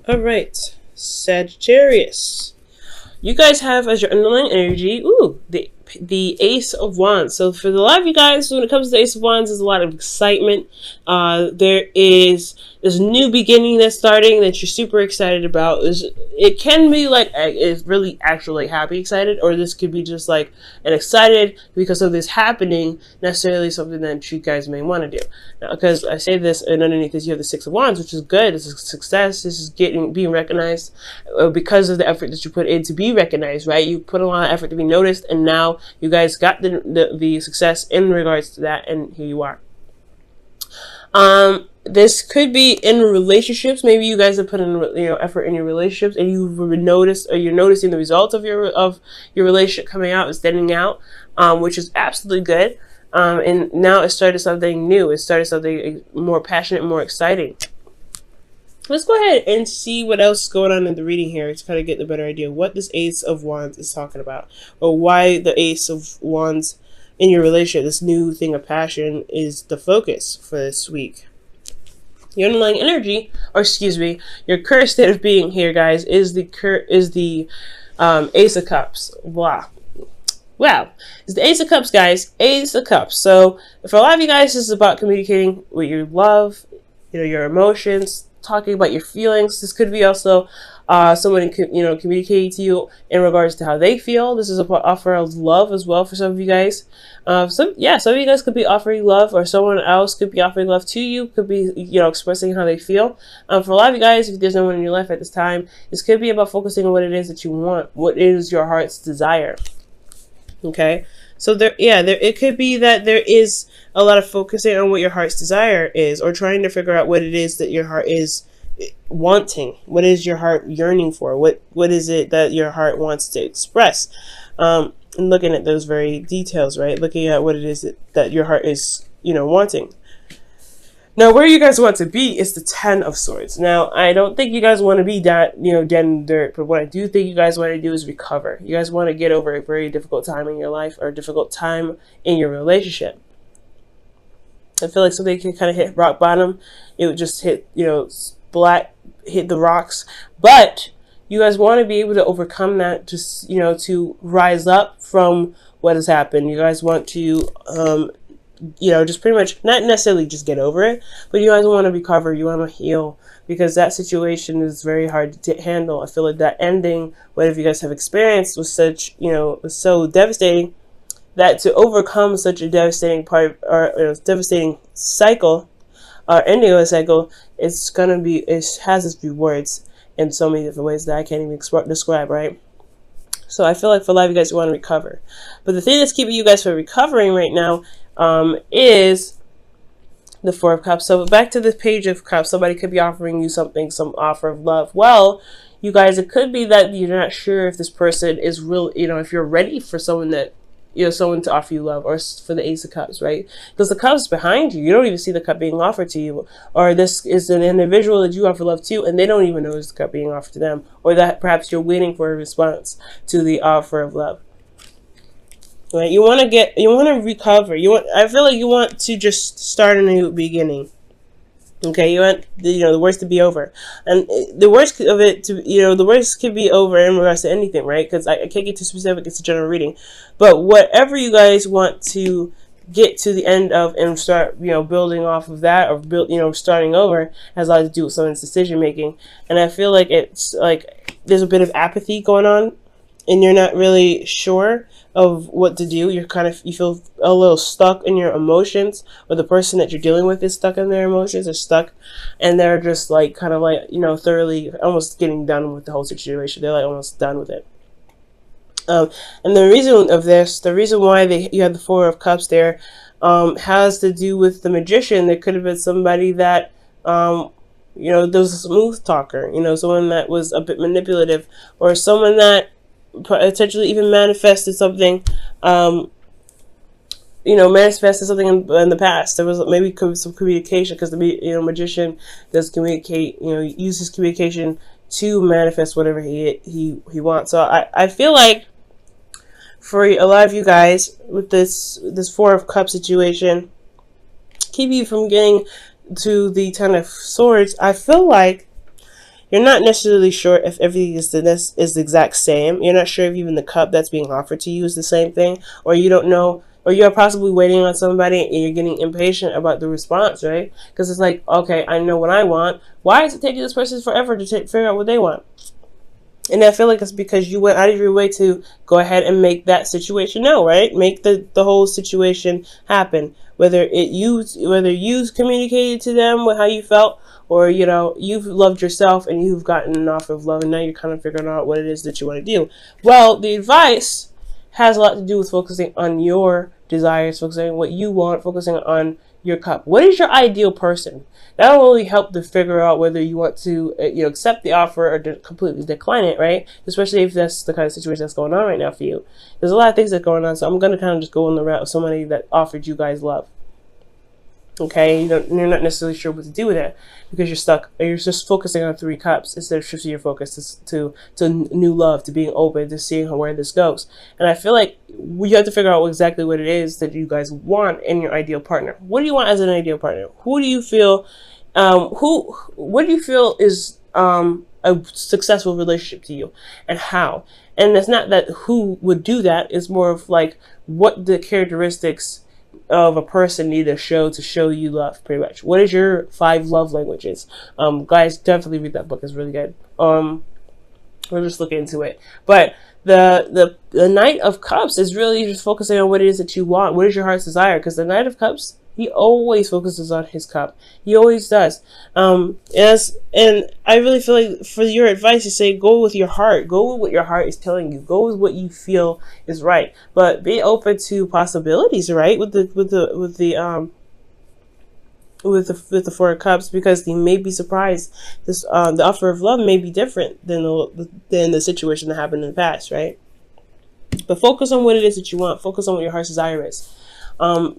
All right, Sagittarius. You guys have as your underlying energy, the Ace of Wands. So for a lot of you guys, when it comes to the Ace of Wands, there's a lot of excitement. There is this new beginning that's starting that you're super excited about. It can be like it's really actually happy excited, or this could be just like an excited because of this happening, necessarily something that you guys may want to do. Now, because I say this, and underneath this you have the Six of Wands, which is good. It's a success. This is being recognized because of the effort that you put in to be recognized, right? You put a lot of effort to be noticed, and now you guys got the success in regards to that, and here you are. This could be in relationships. Maybe you guys have put in effort in your relationships, and you've noticed, or you're noticing the results of your relationship coming out and standing out, which is absolutely good. And now it started something new. It started something more passionate, more exciting. Let's go ahead and see what else is going on in the reading here to kind of get the better idea of what this Ace of Wands is talking about, or why the Ace of Wands in your relationship, this new thing of passion, is the focus for this week. Your underlying energy, or excuse me, your current state of being here, guys, is the Ace of Cups. Wow. Wow. It's the Ace of Cups, guys. Ace of Cups. So for a lot of you guys, this is about communicating with your love, your emotions, talking about your feelings. This could be also someone communicating to you in regards to how they feel. This is an offer of love as well for some of you guys. Some of you guys could be offering love, or someone else could be offering love to you. Could be expressing how they feel. For a lot of you guys, if there's no one in your life at this time, this could be about focusing on what it is that you want. What is your heart's desire? Okay. So it could be that there is a lot of focusing on what your heart's desire is, or trying to figure out what it is that your heart is wanting. What is your heart yearning for? What is it that your heart wants to express? And looking at those very details, right? Looking at what it is that your heart is, wanting. Now, where you guys want to be is the Ten of Swords. Now, I don't think you guys want to be that, dead in the dirt, but what I do think you guys want to do is recover. You guys want to get over a very difficult time in your life, or a difficult time in your relationship. I feel like something can kind of hit rock bottom. It would just hit, hit the rocks. But you guys want to be able to overcome that, just, to rise up from what has happened. You guys want to, just pretty much not necessarily just get over it, but you guys want to recover. You want to heal, because that situation is very hard to handle. I feel like that ending, whatever you guys have experienced, was such, was so devastating, that to overcome such a devastating devastating cycle, or ending of a cycle, it has its rewards in so many different ways that I can't even describe, right? So I feel like for a lot of you guys, you want to recover. But the thing that's keeping you guys from recovering right now is the Four of Cups. So back to the Page of Cups. Somebody could be offering you something, some offer of love. Well, you guys, it could be that you're not sure if this person is real, if you're ready for someone that, someone to offer you love, or for the Ace of Cups, right? Because the cup's behind you. You don't even see the cup being offered to you. Or this is an individual that you offer love to, and they don't even know it's the cup being offered to them. Or that perhaps you're waiting for a response to the offer of love. Right? You want to recover. I feel like you want to just start a new beginning. Okay, you want the worst to be over, and the worst of it the worst could be over in regards to anything, right? Because I can't get too specific. It's a general reading, but whatever you guys want to get to the end of and start building off of that, or starting over, has a lot to do with someone's decision making. And I feel like it's like there's a bit of apathy going on, and you're not really sure of what to do. You feel a little stuck in your emotions, or the person that you're dealing with is stuck in their emotions, or stuck, and they're just thoroughly almost getting done with the whole situation. They're almost done with it. And the reason why you have the Four of Cups there, has to do with the Magician. There could have been somebody that, there was a smooth talker, someone that was a bit manipulative, or someone that potentially even manifested something, in the past. There was maybe some communication, because the Magician does communicate, uses communication to manifest whatever he wants. So I feel like for a lot of you guys, with this Four of Cups situation, keep you from getting to the Ten of Swords, I feel like you're not necessarily sure if everything is the exact same. You're not sure if even the cup that's being offered to you is the same thing, or you don't know, or you're possibly waiting on somebody and you're getting impatient about the response, right? Because it's like, okay, I know what I want. Why is it taking this person forever to figure out what they want? And I feel like it's because you went out of your way to go ahead and make that situation know, right? Make the whole situation happen. Whether you communicated to them with how you felt, or you've loved yourself and you've gotten an offer of love, and now you're kind of figuring out what it is that you want to do. Well, the advice has a lot to do with focusing on your desires, focusing on what you want, focusing on your cup. What is your ideal person? That will really help to figure out whether you want to accept the offer or completely decline it, right? Especially if that's the kind of situation that's going on right now for you. There's a lot of things that's going on, so I'm going to kind of just go on the route of somebody that offered you guys love. Okay, you're not necessarily sure what to do with it because you're stuck. You're just focusing on 3 cups instead of shifting your focus to new love, to being open, to seeing where this goes. And I feel like you have to figure out exactly what it is that you guys want in your ideal partner. What do you want as an ideal partner? Who do you feel? What do you feel is a successful relationship to you, and how? And it's not that who would do that. It's more of like what the characteristics of a person need to show you love, pretty much. What is your 5 love languages? Guys, definitely read that book. It's really good. We'll just look into it. But the Knight of Cups is really just focusing on what it is that you want. What is your heart's desire? Because the Knight of Cups, he always focuses on his cup. He always does. And I really feel like for your advice, you say go with your heart. Go with what your heart is telling you. Go with what you feel is right. But be open to possibilities, right? With the 4 of Cups, because you may be surprised. This the offer of love may be different than the situation that happened in the past, right? But focus on what it is that you want. Focus on what your heart's desire is.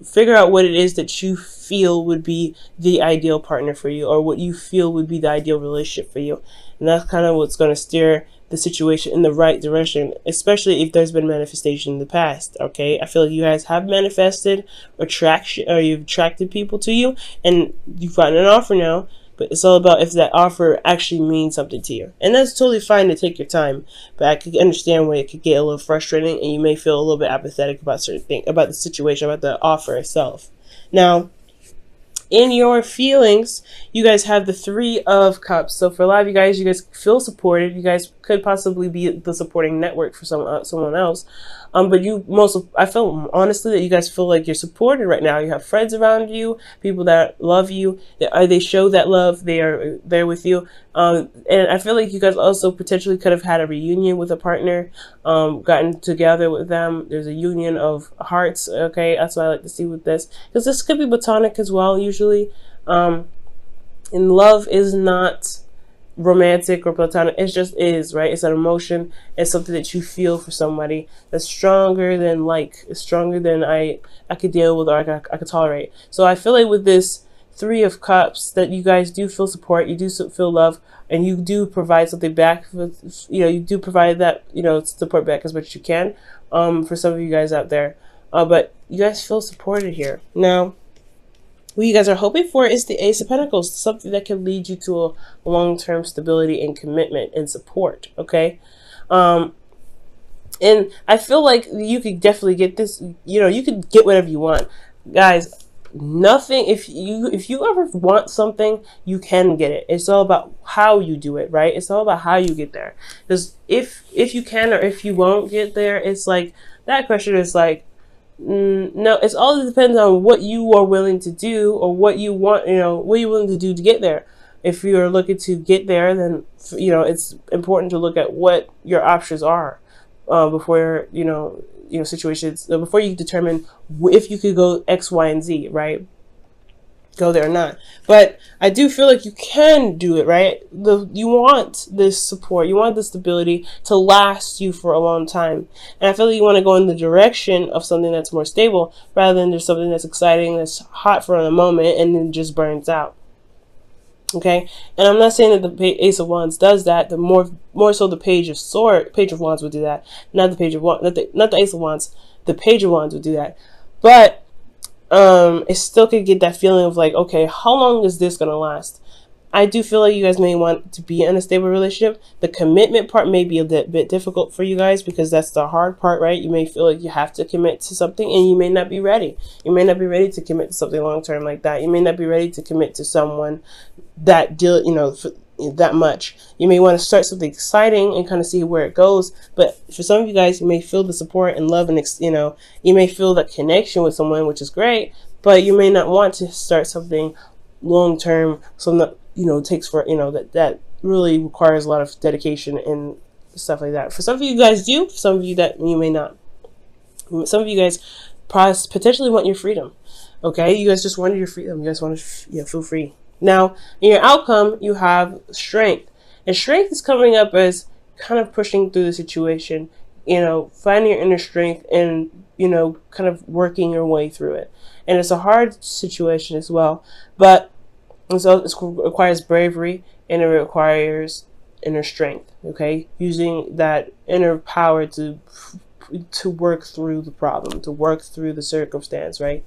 Figure out what it is that you feel would be the ideal partner for you, or what you feel would be the ideal relationship for you. And that's kind of what's going to steer the situation in the right direction, especially if there's been manifestation in the past. Okay, I feel like you guys have manifested attraction, or you've attracted people to you, and you've gotten an offer now. But it's all about if that offer actually means something to you. And that's totally fine to take your time. But I could understand where it could get a little frustrating and you may feel a little bit apathetic about certain things, about the situation, about the offer itself. Now, in your feelings, you guys have the 3 of Cups. So for a lot of you guys feel supported. You guys could possibly be the supporting network for someone else. But I feel honestly that you guys feel like you're supported right now. You have friends around you, people that love you. They show that love. They are there with you. And I feel like you guys also potentially could have had a reunion with a partner, gotten together with them. There's a union of hearts. Okay, that's what I like to see with this, because this could be platonic as well. Usually, and love is not romantic or platonic. It just is, right? It's an emotion. It's something that you feel for somebody that's stronger than it's stronger than I could deal with, or I could tolerate. So I feel like with this 3 of Cups that you guys do feel support, you do feel love, and you do provide something back. You do provide that support back as much as you can. For some of you guys out there, but you guys feel supported here. Now, what you guys are hoping for is the Ace of Pentacles, something that can lead you to a long-term stability and commitment and support, okay? And I feel like you could definitely get this, you could get whatever you want. Guys, nothing, if you ever want something, you can get it. It's all about how you do it, right? It's all about how you get there. Because if you can or if you won't get there, it's like, that question is like, no, it's all depends on what you are willing to do, or what you want, what you're willing to do to get there. If you're looking to get there, then it's important to look at what your options are before situations, before you determine if you could go X, Y, and Z, right? Go there or not. But I do feel like you can do it, right? You want this support, you want this stability to last you for a long time. And I feel like you want to go in the direction of something that's more stable, rather than just something that's exciting, that's hot for a moment, and then just burns out. Okay? And I'm not saying that the Ace of Wands does that. The more so the Page of Wands would do that. Not the Page of Wands, not the Ace of Wands. The Page of Wands would do that. But it still could get that feeling of like, okay, how long is this gonna last? I do feel like you guys may want to be in a stable relationship. The commitment part may be a bit difficult for you guys because that's the hard part, right? You may feel like you have to commit to something and you may not be ready. You may not be ready to commit to something long term like that. You may not be ready to commit to someone that that much. You may want to start something exciting and kind of see where it goes. But for some of you guys, you may feel the support and love and, you may feel that connection with someone, which is great, but you may not want to start something long term. So that, takes for, that really requires a lot of dedication and stuff like that. For some of you guys do, for some of you that you may not. Some of you guys potentially want your freedom. Okay, you guys just wanted your freedom. You guys want to feel free. Now, in your outcome, you have strength. And strength is coming up as kind of pushing through the situation, finding your inner strength and, kind of working your way through it. And it's a hard situation as well. But so it requires bravery and it requires inner strength, okay? Using that inner power to work through the problem, to work through the circumstance, right?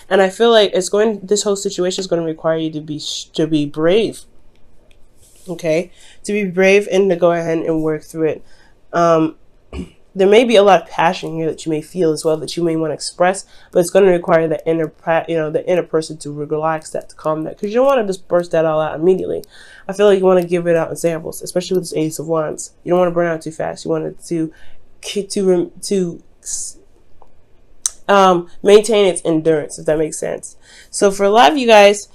And I feel like this whole situation is going to require you to be brave, okay? To be brave and to go ahead and work through it. There may be a lot of passion here that you may feel as well that you may want to express, but it's going to require the inner person to relax that, to calm that, because you don't want to just burst that all out immediately. I feel like you want to give it out in samples, especially with this Ace of Wands. You don't want to burn out too fast. You want it to maintain its endurance, if that makes sense. So for a lot of you guys,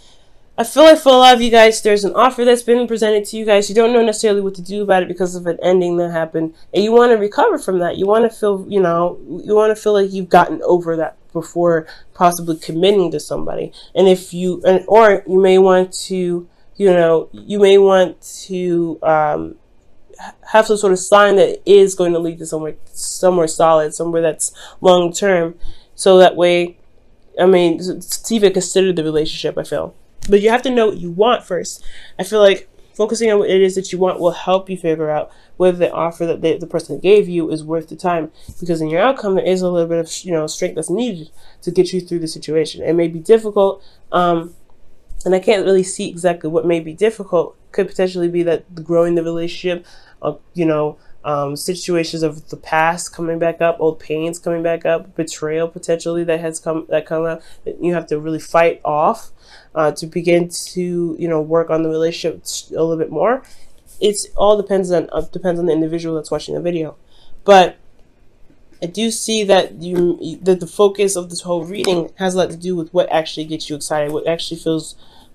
I feel like for a lot of you guys, there's an offer that's been presented to you guys. You don't know necessarily what to do about it because of an ending that happened, and you want to recover from that. You want to feel, you want to feel like you've gotten over that before possibly committing to somebody. And or you may want to, have some sort of sign that is going to lead to somewhere solid, somewhere that's long term. So that way, to even consider the relationship, I feel. But you have to know what you want first. I feel like focusing on what it is that you want will help you figure out whether the offer that the person gave you is worth the time. Because in your outcome, there is a little bit of strength that's needed to get you through the situation. It may be difficult, and I can't really see exactly what may be difficult. Could potentially be that growing the relationship, situations of the past coming back up, old pains coming back up, betrayal potentially that come up that you have to really fight off to begin to work on the relationship a little bit more. It's all depends on the individual that's watching the video, but I do see that that the focus of this whole reading has a lot to do with what actually gets you excited, what actually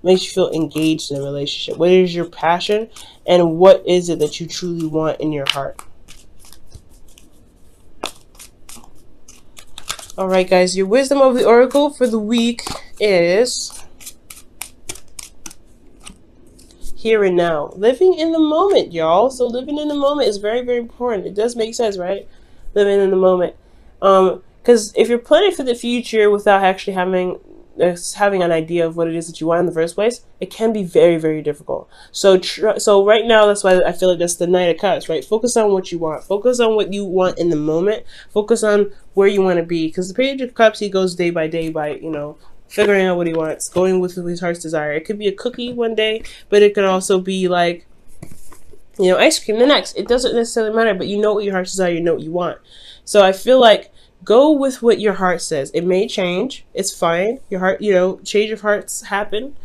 makes you feel engaged in a relationship. What is your passion, and what is it that you truly want in your heart? All right, guys, your wisdom of the oracle for the week is here and now. Living in the moment, y'all. So living in the moment is very, very important. It does make sense, right? Living in the moment. Because if you're planning for the future without actually having an idea of what it is that you want in the first place, it can be very, very difficult. So right now, that's why I feel like that's the Knight of Cups, right? Focus on what you want. Focus on what you want in the moment. Focus on where you want to be. Because the Page of Cups, he goes day by day by, figuring out what he wants, going with his heart's desire. It could be a cookie one day, but it could also be like, ice cream the next. It doesn't necessarily matter, but you know what your heart's desire, you know what you want. So I feel like go with what your heart says. It may change. It's fine. Your heart, change of hearts happen,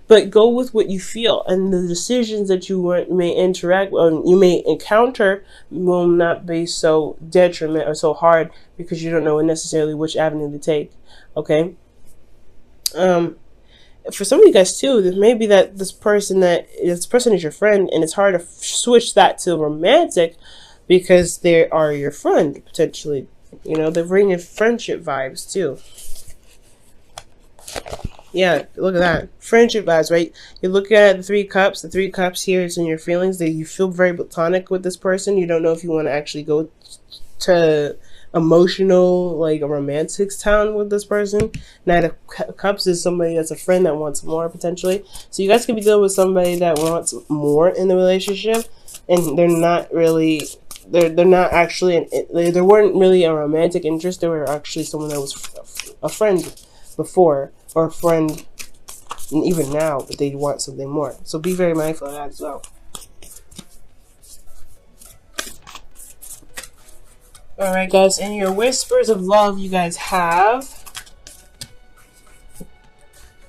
but go with what you feel, and the decisions that you may interact with, you may encounter, will not be so detriment or so hard because you don't know necessarily which avenue to take. Okay. For some of you guys too, there may be that this person is your friend, and it's hard to switch that to romantic because they are your friend potentially. They're bringing friendship vibes too. Yeah, look at that. Friendship vibes, right? You look at the Three Cups. The Three Cups here is in your feelings. That you feel very platonic with this person. You don't know if you want to actually go to emotional, like a romantic town with this person. Knight of Cups is somebody that's a friend that wants more potentially. So you guys could be dealing with somebody that wants more in the relationship, and they're not really. They're not actually they weren't really a romantic interest. They were actually someone that was a friend before, or a friend and even now, but they want something more. So be very mindful of that as well. Alright guys, in your whispers of love you guys have,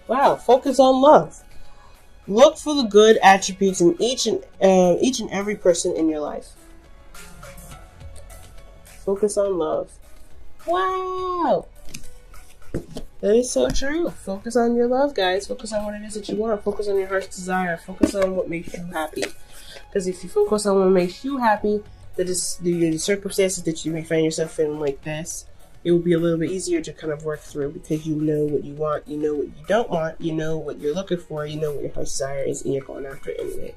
wow, focus on love. Look for the good attributes in each and every person in your life. Focus on love. Wow! That is so true. Focus on your love, guys. Focus on what it is that you want. Focus on your heart's desire. Focus on what makes you happy. Because if you focus on what makes you happy, the circumstances that you may find yourself in like this, it will be a little bit easier to kind of work through because you know what you want, you know what you don't want, you know what you're looking for, you know what your heart's desire is, and you're going after it anyway.